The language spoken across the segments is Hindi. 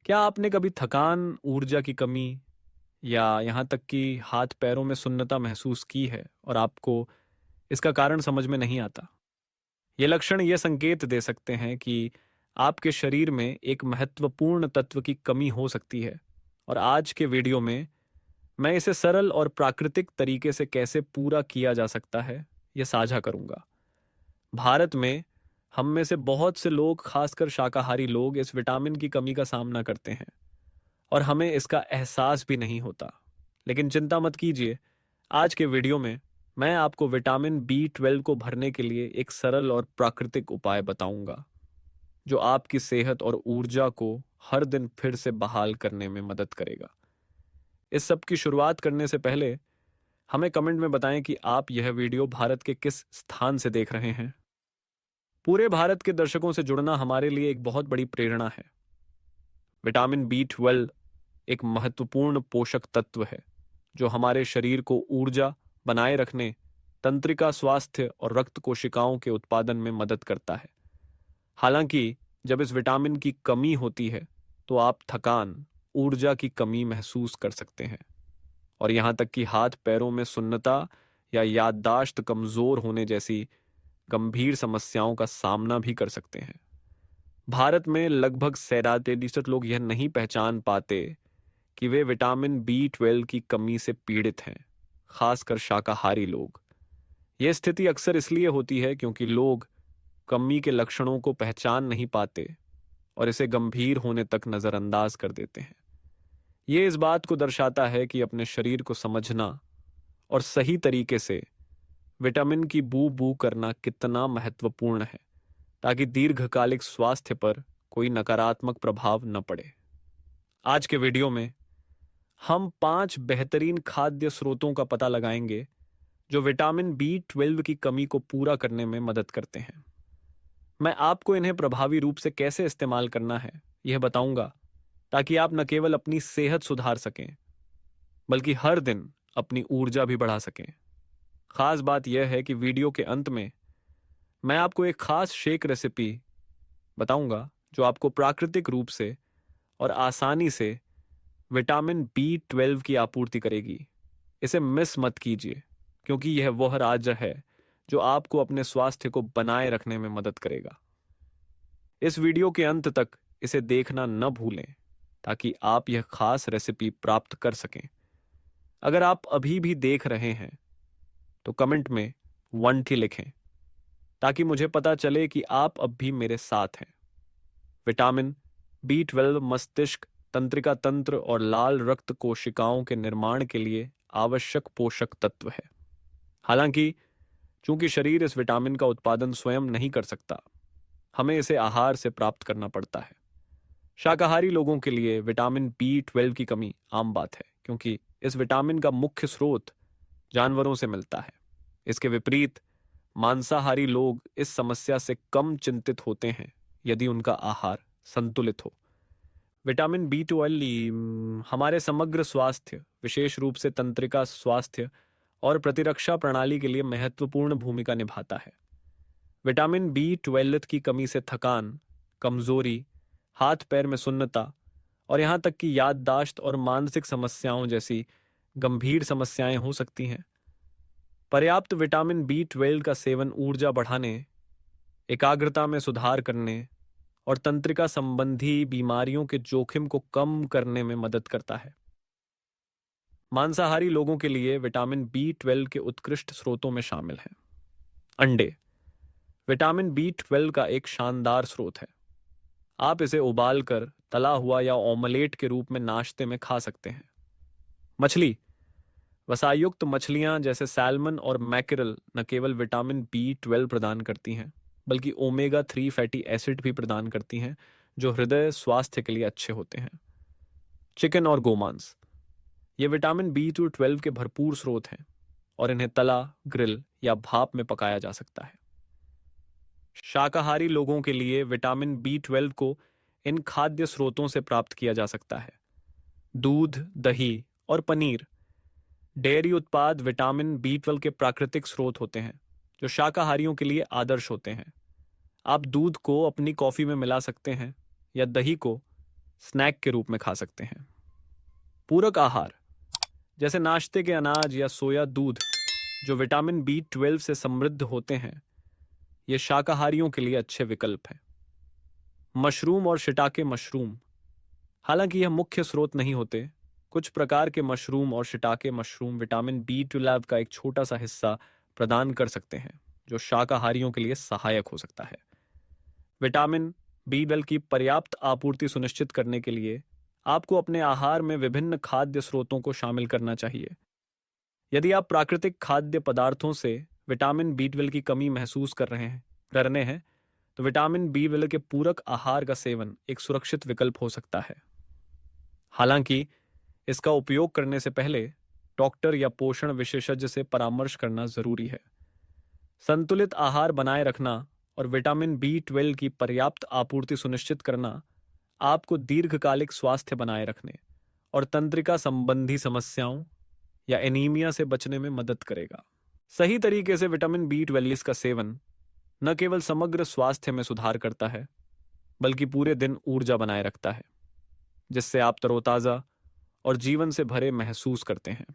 क्या आपने कभी थकान, ऊर्जा की कमी या यहाँ तक कि हाथ पैरों में सुन्नता महसूस की है और आपको इसका कारण समझ में नहीं आता? ये लक्षण ये संकेत दे सकते हैं कि आपके शरीर में एक महत्वपूर्ण तत्व की कमी हो सकती है। और आज के वीडियो में मैं इसे सरल और प्राकृतिक तरीके से कैसे पूरा किया जा सकता है, ये साझा करूंगा। भारत में हम में से बहुत से लोग, खासकर शाकाहारी लोग, इस विटामिन की कमी का सामना करते हैं और हमें इसका एहसास भी नहीं होता। लेकिन चिंता मत कीजिए, आज के वीडियो में मैं आपको विटामिन B12 को भरने के लिए एक सरल और प्राकृतिक उपाय बताऊंगा, जो आपकी सेहत और ऊर्जा को हर दिन फिर से बहाल करने में मदद करेगा। इस सब की शुरुआत करने से पहले हमें कमेंट में बताएं कि आप यह वीडियो भारत के किस स्थान से देख रहे हैं। पूरे भारत के दर्शकों से जुड़ना हमारे लिए एक बहुत बड़ी प्रेरणा है। विटामिन B12 एक महत्वपूर्ण पोषक तत्व है जो हमारे शरीर को ऊर्जा बनाए रखने, तंत्रिका स्वास्थ्य और रक्त कोशिकाओं के उत्पादन में मदद करता है। हालांकि जब इस विटामिन की कमी होती है तो आप थकान, ऊर्जा की कमी महसूस कर सकते हैं और यहां तक कि हाथ पैरों में सुन्नता या याददाश्त कमजोर होने जैसी गंभीर समस्याओं का सामना भी कर सकते हैं। भारत में लगभग 37% लोग यह नहीं पहचान पाते कि वे विटामिन B12 की कमी से पीड़ित हैं, खासकर शाकाहारी लोग। यह स्थिति अक्सर इसलिए होती है क्योंकि लोग कमी के लक्षणों को पहचान नहीं पाते और इसे गंभीर होने तक नजरअंदाज कर देते हैं। यह इस बात को दर्शाता है कि अपने शरीर को समझना और सही तरीके से विटामिन की बू बू करना कितना महत्वपूर्ण है, ताकि दीर्घकालिक स्वास्थ्य पर कोई नकारात्मक प्रभाव न पड़े। आज के वीडियो में हम 5 बेहतरीन खाद्य स्रोतों का पता लगाएंगे जो विटामिन B12 की कमी को पूरा करने में मदद करते हैं। मैं आपको इन्हें प्रभावी रूप से कैसे इस्तेमाल करना है यह बताऊंगा, ताकि आप न केवल अपनी सेहत सुधार सकें बल्कि हर दिन अपनी ऊर्जा भी बढ़ा सकें। खास बात यह है कि वीडियो के अंत में मैं आपको एक खास शेक रेसिपी बताऊंगा जो आपको प्राकृतिक रूप से और आसानी से विटामिन B12 की आपूर्ति करेगी। इसे मिस मत कीजिए, क्योंकि यह वह राज्य है जो आपको अपने स्वास्थ्य को बनाए रखने में मदद करेगा। इस वीडियो के अंत तक इसे देखना न भूलें, ताकि आप यह खास रेसिपी प्राप्त कर सकें। अगर आप अभी भी देख रहे हैं तो कमेंट में 1T लिखें, ताकि मुझे पता चले कि आप अब भी मेरे साथ हैं। विटामिन B12 मस्तिष्क, तंत्रिका तंत्र और लाल रक्त कोशिकाओं के निर्माण के लिए आवश्यक पोषक तत्व है। हालांकि चूंकि शरीर इस विटामिन का उत्पादन स्वयं नहीं कर सकता, हमें इसे आहार से प्राप्त करना पड़ता है। शाकाहारी लोगों के लिए विटामिन B12 की कमी आम बात है, क्योंकि इस विटामिन का मुख्य स्रोत जानवरों से मिलता है। इसके विपरीत मांसाहारी लोग इस समस्या से कम चिंतित होते हैं यदि उनका आहार संतुलित हो। विटामिन B12 हमारे समग्र स्वास्थ्य, विशेष रूप से तंत्रिका स्वास्थ्य और प्रतिरक्षा प्रणाली के लिए महत्वपूर्ण भूमिका निभाता है। विटामिन B12 की कमी से थकान, कमजोरी, हाथ पैर में सुन्नता और यहाँ तक कि याददाश्त और मानसिक समस्याओं जैसी गंभीर समस्याएं हो सकती हैं। पर्याप्त विटामिन B12 का सेवन ऊर्जा बढ़ाने, एकाग्रता में सुधार करने और तंत्रिका संबंधी बीमारियों के जोखिम को कम करने में मदद करता है। मांसाहारी लोगों के लिए विटामिन B12 के उत्कृष्ट स्रोतों में शामिल हैं। अंडे विटामिन B12 का एक शानदार स्रोत है। आप इसे उबालकर, तला हुआ या ऑमलेट के रूप में नाश्ते में खा सकते हैं। मछली वसायुक्त मछलियां जैसे सैल्मन और मैकेरल न केवल विटामिन B12 प्रदान करती हैं, बल्कि ओमेगा 3 फैटी एसिड भी प्रदान करती हैं, जो हृदय स्वास्थ्य के लिए अच्छे होते हैं। चिकन और गोमांस ये विटामिन B12 के भरपूर स्रोत हैं और इन्हें तला, ग्रिल या भाप में पकाया जा सकता है। शाकाहारी लोगों के लिए विटामिन B12 को इन खाद्य स्रोतों से प्राप्त किया जा सकता है। दूध, दही और पनीर डेयरी उत्पाद विटामिन B12 के प्राकृतिक स्रोत होते हैं, जो शाकाहारियों के लिए आदर्श होते हैं। आप दूध को अपनी कॉफी में मिला सकते हैं या दही को स्नैक के रूप में खा सकते हैं। पूरक आहार जैसे नाश्ते के अनाज या सोया दूध जो विटामिन B12 से समृद्ध होते हैं, ये शाकाहारियों के लिए अच्छे विकल्प हैं। मशरूम और शिटाके मशरूम, हालांकि यह मुख्य स्रोत नहीं होते, कुछ प्रकार के मशरूम और शिटाके मशरूम विटामिन B12 का एक छोटा सा हिस्सा प्रदान कर सकते हैं, जो शाकाहारियों के लिए सहायक हो सकता है। विटामिन B12 की पर्याप्त आपूर्ति सुनिश्चित करने के लिए आपको अपने आहार में विभिन्न खाद्य स्रोतों को शामिल करना चाहिए। यदि आप प्राकृतिक खाद्य पदार्थों से विटामिन B12 की कमी महसूस करने हैं, तो विटामिन B12 के पूरक आहार का सेवन एक सुरक्षित विकल्प हो सकता है। हालांकि इसका उपयोग करने से पहले डॉक्टर या पोषण विशेषज्ञ से परामर्श करना जरूरी है। संतुलित आहार बनाए रखना और विटामिन B12 की पर्याप्त आपूर्ति सुनिश्चित करना आपको दीर्घकालिक स्वास्थ्य बनाए रखने और तंत्रिका संबंधी समस्याओं या एनीमिया से बचने में मदद करेगा। सही तरीके से विटामिन B12 का सेवन न केवल समग्र स्वास्थ्य में सुधार करता है, बल्कि पूरे दिन ऊर्जा बनाए रखता है, जिससे आप तरोताजा और जीवन से भरे महसूस करते हैं।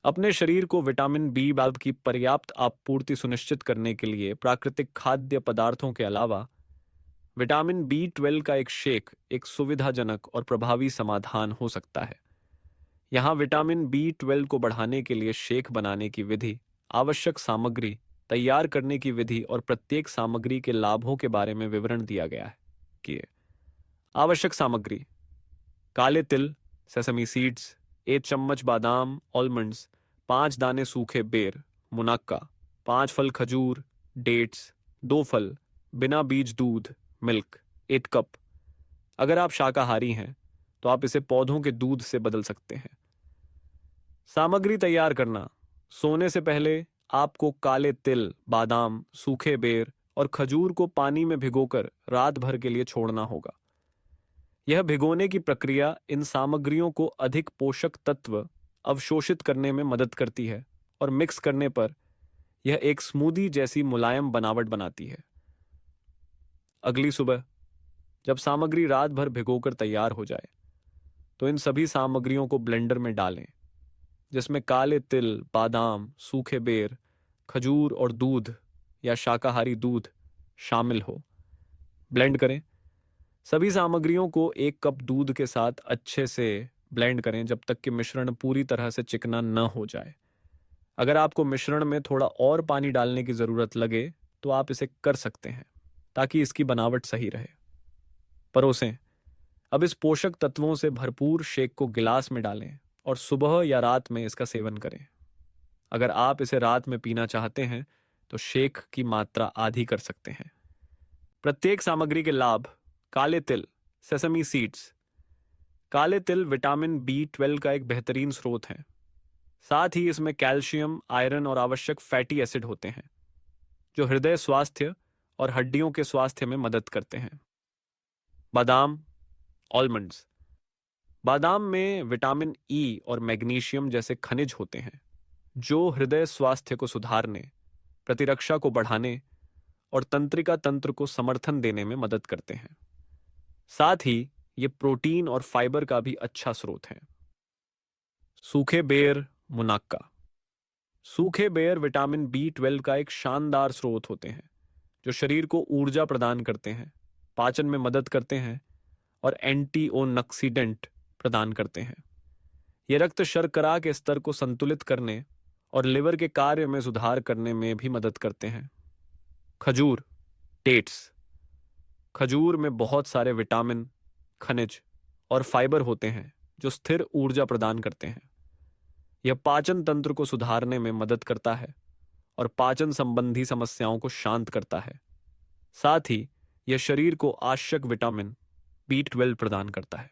अपने शरीर को विटामिन B12 की पर्याप्त आपूर्ति सुनिश्चित करने के लिए प्राकृतिक खाद्य पदार्थों के अलावा विटामिन B12 का एक शेक एक सुविधाजनक और प्रभावी समाधान हो सकता है। यहाँ विटामिन B12 को बढ़ाने के लिए शेक बनाने की विधि, आवश्यक सामग्री, तैयार करने की विधि और प्रत्येक सामग्री के लाभों के बारे में विवरण दिया गया है कि आवश्यक सामग्री: काले तिल सेसमी सीड्स, 1 चम्मच बादाम आलमंड्स, 5 दाने सूखे बेर मुनक्का, 5 फल खजूर डेट्स, 2 फल बिना बीज दूध मिल्क, 1 कप। अगर आप शाकाहारी हैं तो आप इसे पौधों के दूध से बदल सकते हैं। सामग्री तैयार करना: सोने से पहले आपको काले तिल, बादाम, सूखे बेर और खजूर को पानी में भिगोकर रात भर के लिए छोड़ना होगा। यह भिगोने की प्रक्रिया इन सामग्रियों को अधिक पोषक तत्व अवशोषित करने में मदद करती है और मिक्स करने पर यह एक स्मूदी जैसी मुलायम बनावट बनाती है। अगली सुबह जब सामग्री रात भर भिगोकर तैयार हो जाए, तो इन सभी सामग्रियों को ब्लेंडर में डालें, जिसमें काले तिल, बादाम, सूखे बेर, खजूर और दूध या शाकाहारी दूध शामिल हो। ब्लेंड करें। सभी सामग्रियों को 1 कप दूध के साथ अच्छे से ब्लेंड करें जब तक कि मिश्रण पूरी तरह से चिकना न हो जाए। अगर आपको मिश्रण में थोड़ा और पानी डालने की ज़रूरत लगे तो आप इसे कर सकते हैं, ताकि इसकी बनावट सही रहे। परोसें। अब इस पोषक तत्वों से भरपूर शेक को गिलास में डालें और सुबह या रात में इसका सेवन करें। अगर आप इसे रात में पीना चाहते हैं तो शेक की मात्रा आधी कर सकते हैं। प्रत्येक सामग्री के लाभ: काले तिल सेसमी सीड्स। काले तिल विटामिन B12 का एक बेहतरीन स्रोत है। साथ ही इसमें कैल्शियम, आयरन और आवश्यक फैटी एसिड होते हैं, जो हृदय स्वास्थ्य और हड्डियों के स्वास्थ्य में मदद करते हैं। बादाम आलमंड्स। बादाम में विटामिन E और मैग्नीशियम जैसे खनिज होते हैं, जो हृदय स्वास्थ्य को सुधारने, प्रतिरक्षा को बढ़ाने और तंत्रिका तंत्र को समर्थन देने में मदद करते हैं। साथ ही ये प्रोटीन और फाइबर का भी अच्छा स्रोत है। सूखे बेर मुनक्का। सूखे बेर विटामिन B12 का एक शानदार स्रोत होते हैं, जो शरीर को ऊर्जा प्रदान करते हैं, पाचन में मदद करते हैं और एंटीओक्सीडेंट प्रदान करते हैं। ये रक्त शर्करा के स्तर को संतुलित करने और लिवर के कार्य में सुधार करने में भी मदद करते हैं। खजूर डेट्स। खजूर में बहुत सारे विटामिन, खनिज और फाइबर होते हैं, जो स्थिर ऊर्जा प्रदान करते हैं। यह पाचन तंत्र को सुधारने में मदद करता है और पाचन संबंधी समस्याओं को शांत करता है। साथ ही यह शरीर को आवश्यक विटामिन B12 प्रदान करता है।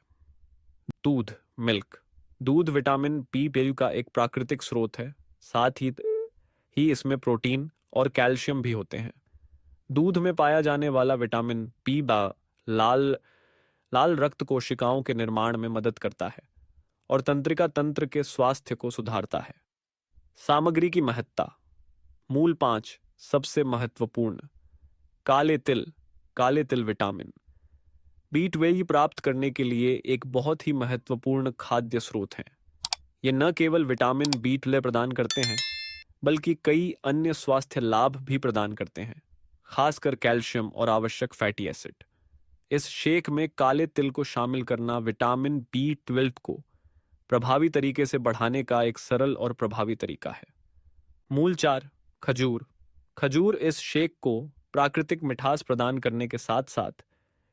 दूध मिल्क। दूध विटामिन B12 का एक प्राकृतिक स्रोत है। साथ ही इसमें प्रोटीन और कैल्शियम भी होते हैं। दूध में पाया जाने वाला विटामिन लाल रक्त कोशिकाओं के निर्माण में मदद करता है और तंत्रिका तंत्र के स्वास्थ्य को सुधारता है। सामग्री की महत्ता: मूल 5 सबसे महत्वपूर्ण: काले तिल विटामिन B12 प्राप्त करने के लिए एक बहुत ही महत्वपूर्ण खाद्य स्रोत हैं। ये न केवल विटामिन B12 प्रदान करते हैं, बल्कि कई अन्य स्वास्थ्य लाभ भी प्रदान करते हैं, खासकर कैल्शियम और आवश्यक फैटी एसिड। इस शेक में काले तिल को शामिल करना विटामिन B12 को प्रभावी तरीके से बढ़ाने का एक सरल और प्रभावी तरीका है। मूल 4, खजूर। खजूर इस शेक को प्राकृतिक मिठास प्रदान करने के साथ साथ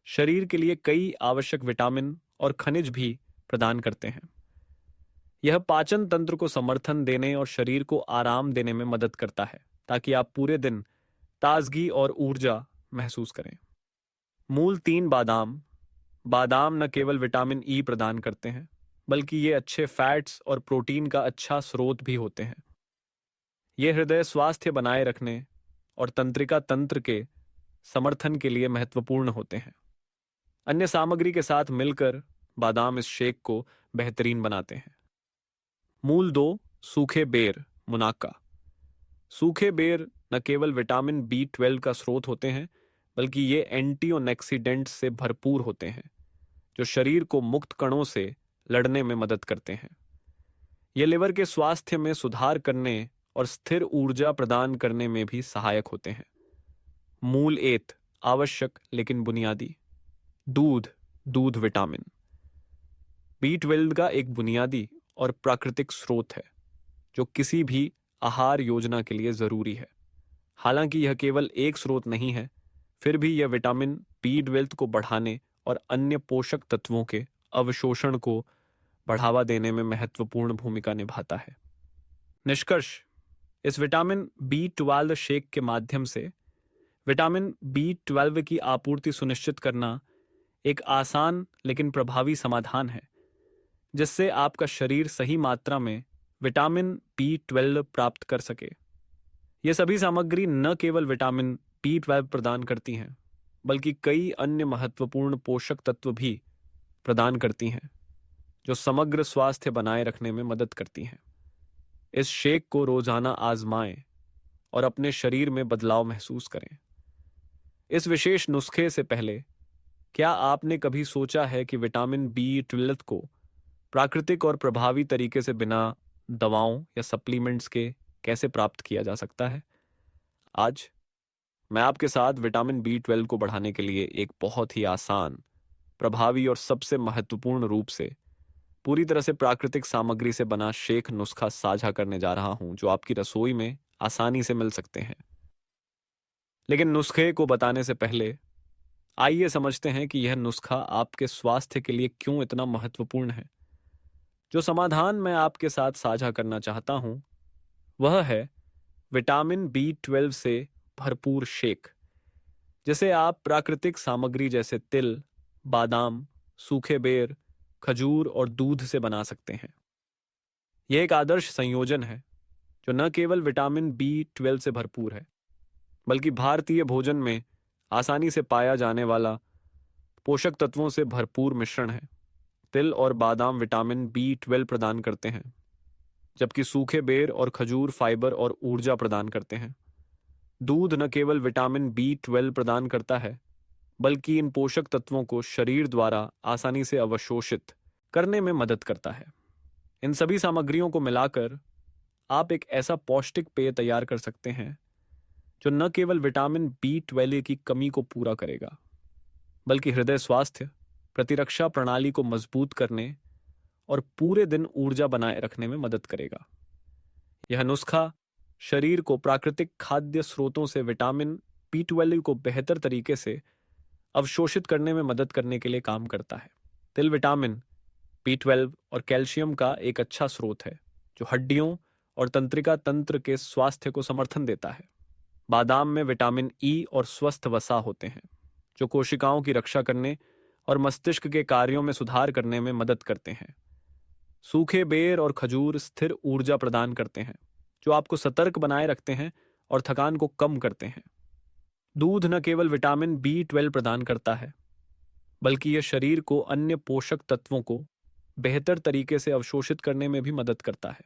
शरीर के लिए कई आवश्यक विटामिन और खनिज भी प्रदान करते हैं। यह पाचन तंत्र को समर्थन देने और शरीर को आराम देने में मदद करता है, ताकि आप पूरे दिन ताजगी और ऊर्जा महसूस करें। मूल 3, बादाम। बादाम न केवल विटामिन ई प्रदान करते हैं, बल्कि ये अच्छे फैट्स और प्रोटीन का अच्छा स्रोत भी होते हैं। ये हृदय स्वास्थ्य बनाए रखने और तंत्रिका तंत्र के समर्थन के लिए महत्वपूर्ण होते हैं। अन्य सामग्री के साथ मिलकर बादाम इस शेक को बेहतरीन बनाते हैं। मूल 2, सूखे बेर, मुनाका। सूखे बेर न केवल विटामिन B12 का स्रोत होते हैं, बल्कि ये एंटीऑक्सीडेंट से भरपूर होते हैं, जो शरीर को मुक्त कणों से लड़ने में मदद करते हैं। ये लिवर के स्वास्थ्य में सुधार करने और स्थिर ऊर्जा प्रदान करने में भी सहायक होते हैं। मूल 1, आवश्यक लेकिन बुनियादी, दूध विटामिन। B12 का एक बुनियादी और प्राकृतिक स्रोत है, जो किसी भी आहार योजना के लिए जरूरी है। हालांकि यह केवल एक स्रोत नहीं है, फिर भी यह विटामिन B12 को बढ़ाने और अन्य पोषक तत्वों के अवशोषण को बढ़ावा देने में महत्वपूर्ण भूमिका निभाता है। निष्कर्ष, इस विटामिन B12 शेक के माध्यम से विटामिन B12 की आपूर्ति सुनिश्चित करना एक आसान लेकिन प्रभावी समाधान है, जिससे आपका शरीर सही मात्रा में विटामिन B12 प्राप्त कर सके। ये सभी सामग्री न केवल विटामिन B12 प्रदान करती हैं, बल्कि कई अन्य महत्वपूर्ण पोषक तत्व भी प्रदान करती हैं, जो समग्र स्वास्थ्य बनाए रखने में मदद करती हैं। इस शेक को रोजाना आजमाएं और अपने शरीर में बदलाव महसूस करें। इस विशेष नुस्खे से पहले, क्या आपने कभी सोचा है कि विटामिन B12 को प्राकृतिक और प्रभावी तरीके से बिना दवाओं या सप्लीमेंट्स के कैसे प्राप्त किया जा सकता है? आज मैं आपके साथ विटामिन B12 को बढ़ाने के लिए एक बहुत ही आसान, प्रभावी और सबसे महत्वपूर्ण रूप से पूरी तरह से प्राकृतिक सामग्री से बना शेक नुस्खा साझा करने जा रहा हूं, जो आपकी रसोई में आसानी से मिल सकते हैं। लेकिन नुस्खे को बताने से पहले आइए समझते हैं कि यह नुस्खा आपके स्वास्थ्य के लिए क्यों इतना महत्वपूर्ण है। जो समाधान मैं आपके साथ साझा करना चाहता हूं, वह है विटामिन B12 से भरपूर शेक, जिसे आप प्राकृतिक सामग्री जैसे तिल, बादाम, सूखे बेर, खजूर और दूध से बना सकते हैं। यह एक आदर्श संयोजन है, जो न केवल विटामिन B12 से भरपूर है, बल्कि भारतीय भोजन में आसानी से पाया जाने वाला पोषक तत्वों से भरपूर मिश्रण है। तिल और बादाम विटामिन B12 प्रदान करते हैं, जबकि सूखे बेर और खजूर फाइबर और ऊर्जा प्रदान करते हैं। दूध न केवल विटामिन B12 प्रदान करता है, बल्कि इन पोषक तत्वों को शरीर द्वारा आसानी से अवशोषित करने में मदद करता है। इन सभी सामग्रियों को मिलाकर आप एक ऐसा पौष्टिक पेय तैयार कर सकते हैं, जो न केवल विटामिन B12 की कमी को पूरा करेगा, बल्कि हृदय स्वास्थ्य, प्रतिरक्षा प्रणाली को मजबूत करने और पूरे दिन ऊर्जा बनाए रखने में मदद करेगा। यह नुस्खा शरीर को प्राकृतिक खाद्य स्रोतों से विटामिन B12 को बेहतर तरीके से अवशोषित करने में मदद करने के लिए काम करता है। तिल विटामिन B12 और कैल्शियम का एक अच्छा स्रोत है, जो हड्डियों और तंत्रिका तंत्र के स्वास्थ्य को समर्थन देता है। बादाम में विटामिन ई और स्वस्थ वसा होते हैं, जो कोशिकाओं की रक्षा करने और मस्तिष्क के कार्यों में सुधार करने में मदद करते हैं। सूखे बेर और खजूर स्थिर ऊर्जा प्रदान करते हैं, जो आपको सतर्क बनाए रखते हैं और थकान को कम करते हैं। दूध न केवल विटामिन B12 प्रदान करता है, बल्कि यह शरीर को अन्य पोषक तत्वों को बेहतर तरीके से अवशोषित करने में भी मदद करता है,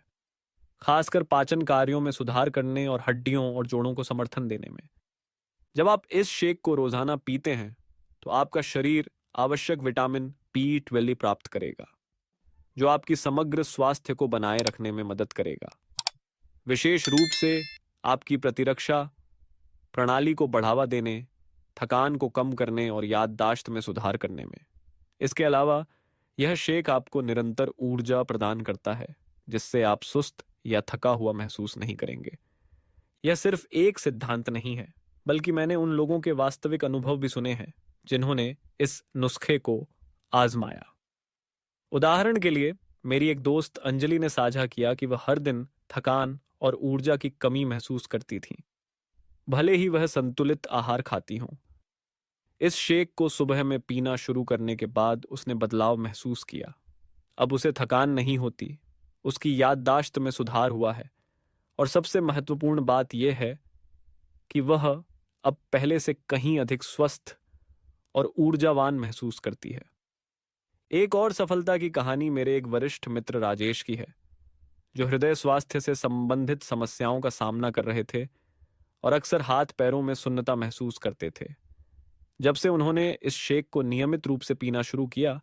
खासकर पाचन कार्यों में सुधार करने और हड्डियों और जोड़ों को समर्थन देने में। जब आप इस शेक को रोजाना पीते हैं, तो आपका शरीर आवश्यक विटामिन B12 प्राप्त करेगा, जो आपकी समग्र स्वास्थ्य को बनाए रखने में मदद करेगा, विशेष रूप से आपकी प्रतिरक्षा प्रणाली को बढ़ावा देने, थकान को कम करने और याददाश्त में सुधार करने में। इसके अलावा यह शेक आपको निरंतर ऊर्जा प्रदान करता है, जिससे आप सुस्त या थका हुआ महसूस नहीं करेंगे। यह सिर्फ एक सिद्धांत नहीं है, बल्कि मैंने उन लोगों के वास्तविक अनुभव भी सुने हैं जिन्होंने इस नुस्खे को आजमाया। उदाहरण के लिए, मेरी एक दोस्त अंजलि ने साझा किया कि वह हर दिन थकान और ऊर्जा की कमी महसूस करती थी, भले ही वह संतुलित आहार खाती हों। इस शेक को सुबह में पीना शुरू करने के बाद उसने बदलाव महसूस किया। अब उसे थकान नहीं होती, उसकी याददाश्त में सुधार हुआ है, और सबसे महत्वपूर्ण बात यह है कि वह अब पहले से कहीं अधिक स्वस्थ और ऊर्जावान महसूस करती है। एक और सफलता की कहानी मेरे एक वरिष्ठ मित्र राजेश की है, जो हृदय स्वास्थ्य से संबंधित समस्याओं का सामना कर रहे थे और अक्सर हाथ पैरों में सुन्नता महसूस करते थे। जब से उन्होंने इस शेक को नियमित रूप से पीना शुरू किया,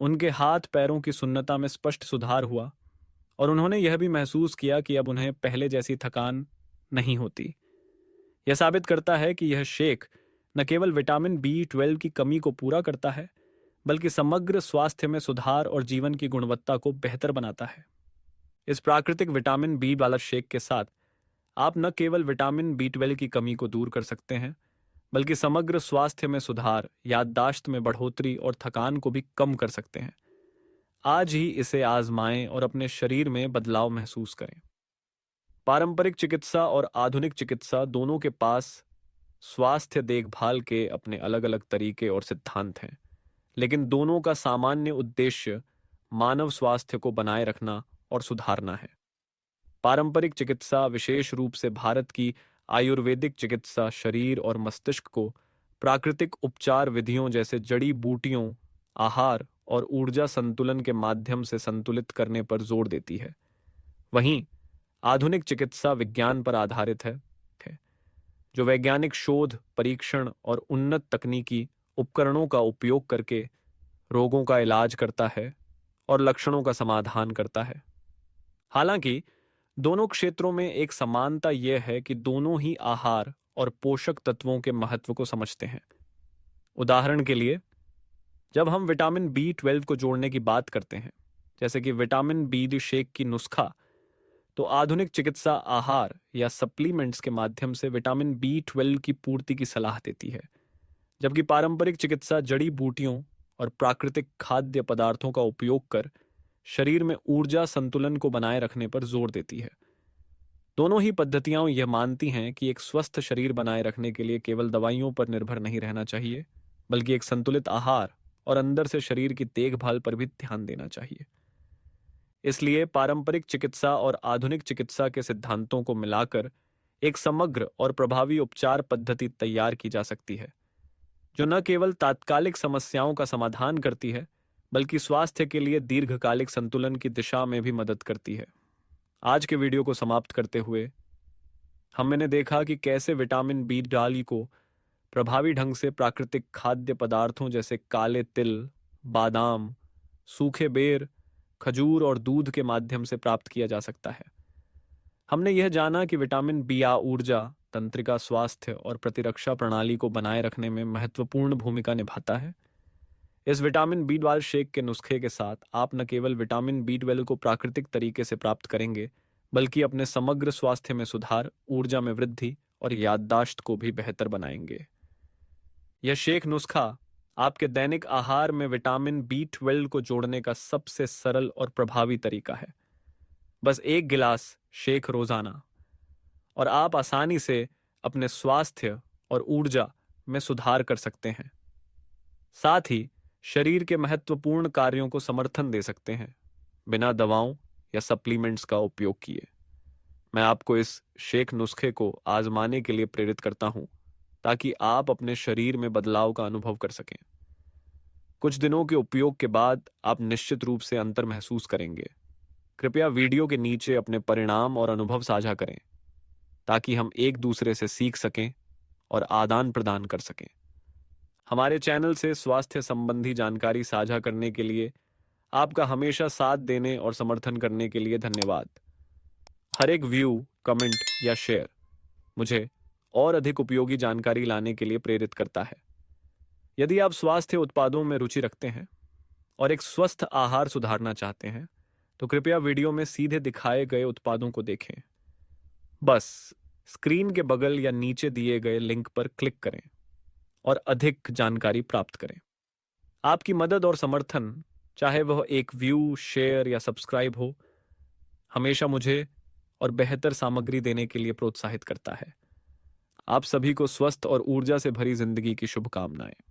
उनके हाथ पैरों की सुन्नता में स्पष्ट सुधार हुआ और उन्होंने यह भी महसूस किया कि अब उन्हें पहले जैसी थकान नहीं होती। यह साबित करता है कि यह शेक न केवल विटामिन B12 की कमी को पूरा करता है, बल्कि समग्र स्वास्थ्य में सुधार और जीवन की गुणवत्ता को बेहतर बनाता है। इस प्राकृतिक विटामिन B वाला शेक के साथ आप न केवल विटामिन B12 की कमी को दूर कर सकते हैं, बल्कि समग्र स्वास्थ्य में सुधार, याददाश्त में बढ़ोतरी और थकान को भी कम कर सकते हैं। आज ही इसे आजमाएं और अपने शरीर में बदलाव महसूस करें। पारंपरिक चिकित्सा और आधुनिक चिकित्सा दोनों के पास स्वास्थ्य देखभाल के अपने अलग अलग तरीके और सिद्धांत हैं, लेकिन दोनों का सामान्य उद्देश्य मानव स्वास्थ्य को बनाए रखना और सुधारना है। पारंपरिक चिकित्सा, विशेष रूप से भारत की आयुर्वेदिक चिकित्सा, शरीर और मस्तिष्क को प्राकृतिक उपचार विधियों जैसे जड़ी बूटियों, आहार और ऊर्जा संतुलन के माध्यम से संतुलित करने पर जोर देती है। वहीं आधुनिक चिकित्सा विज्ञान पर आधारित है, जो वैज्ञानिक शोध, परीक्षण और उन्नत तकनीकी उपकरणों का उपयोग करके रोगों का इलाज करता है और लक्षणों का समाधान करता है। हालांकि दोनों क्षेत्रों में एक समानता यह है कि दोनों ही आहार और पोषक तत्वों के महत्व को समझते हैं। उदाहरण के लिए, जब हम विटामिन B12 को जोड़ने की बात करते हैं, जैसे कि विटामिन B शेक की नुस्खा, तो आधुनिक चिकित्सा आहार या सप्लीमेंट्स के माध्यम से विटामिन B12 की पूर्ति की सलाह देती है, जबकि पारंपरिक चिकित्सा जड़ी बूटियों और प्राकृतिक खाद्य पदार्थों का उपयोग कर शरीर में ऊर्जा संतुलन को बनाए रखने पर जोर देती है। दोनों ही पद्धतियां यह मानती हैं कि एक स्वस्थ शरीर बनाए रखने के लिए केवल दवाइयों पर निर्भर नहीं रहना चाहिए, बल्कि एक संतुलित आहार और अंदर से शरीर की देखभाल पर भी ध्यान देना चाहिए। इसलिए पारंपरिक चिकित्सा और आधुनिक चिकित्सा के सिद्धांतों को मिलाकर एक समग्र और प्रभावी उपचार पद्धति तैयार की जा सकती है, जो न केवल तात्कालिक समस्याओं का समाधान करती है, बल्कि स्वास्थ्य के लिए दीर्घकालिक संतुलन की दिशा में भी मदद करती है। आज के वीडियो को समाप्त करते हुए हमने देखा कि कैसे विटामिन B12 को प्रभावी ढंग से प्राकृतिक खाद्य पदार्थों जैसे काले तिल, बादाम, सूखे बेर, खजूर और दूध के माध्यम से प्राप्त किया जा सकता है। हमने यह जाना कि विटामिन B ऊर्जा, तंत्रिका स्वास्थ्य और प्रतिरक्षा प्रणाली को बनाए रखने में महत्वपूर्ण भूमिका निभाता है। इस विटामिन B12 शेक के नुस्खे के साथ आप न केवल विटामिन B12 को प्राकृतिक तरीके से प्राप्त करेंगे, बल्कि अपने समग्र स्वास्थ्य में सुधार, ऊर्जा में वृद्धि और याददाश्त को भी बेहतर बनाएंगे। यह शेक नुस्खा आपके दैनिक आहार में विटामिन B12 को जोड़ने का सबसे सरल और प्रभावी तरीका है। बस 1 गिलास शेक रोजाना और आप आसानी से अपने स्वास्थ्य और ऊर्जा में सुधार कर सकते हैं। साथ ही शरीर के महत्वपूर्ण कार्यों को समर्थन दे सकते हैं, बिना दवाओं या सप्लीमेंट्स का उपयोग किए। मैं आपको इस शेक नुस्खे को आजमाने के लिए प्रेरित करता हूं, ताकि आप अपने शरीर में बदलाव का अनुभव कर सकें। कुछ दिनों के उपयोग के बाद आप निश्चित रूप से अंतर महसूस करेंगे। कृपया वीडियो के नीचे अपने परिणाम और अनुभव साझा करें, ताकि हम एक दूसरे से सीख सकें और आदान प्रदान कर सकें। हमारे चैनल से स्वास्थ्य संबंधी जानकारी साझा करने के लिए आपका हमेशा साथ देने और समर्थन करने के लिए धन्यवाद। हर एक व्यू, कमेंट या शेयर मुझे और अधिक उपयोगी जानकारी लाने के लिए प्रेरित करता है। यदि आप स्वास्थ्य उत्पादों में रुचि रखते हैं और एक स्वस्थ आहार सुधारना चाहते हैं, तो कृपया वीडियो में सीधे दिखाए गए उत्पादों को देखें। बस स्क्रीन के बगल या नीचे दिए गए लिंक पर क्लिक करें और अधिक जानकारी प्राप्त करें। आपकी मदद और समर्थन, चाहे वह एक व्यू, शेयर या सब्सक्राइब हो, हमेशा मुझे और बेहतर सामग्री देने के लिए प्रोत्साहित करता है। आप सभी को स्वस्थ और ऊर्जा से भरी जिंदगी की शुभकामनाएं।